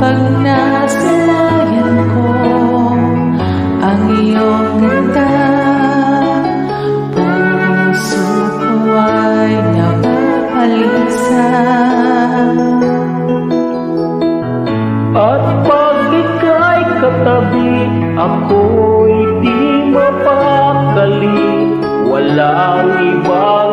Pag nasalayan ko ang iyong ganda, puso ko ay napapalisa. At pag ika'y katabi, ako'y di mapakali. Walang ibang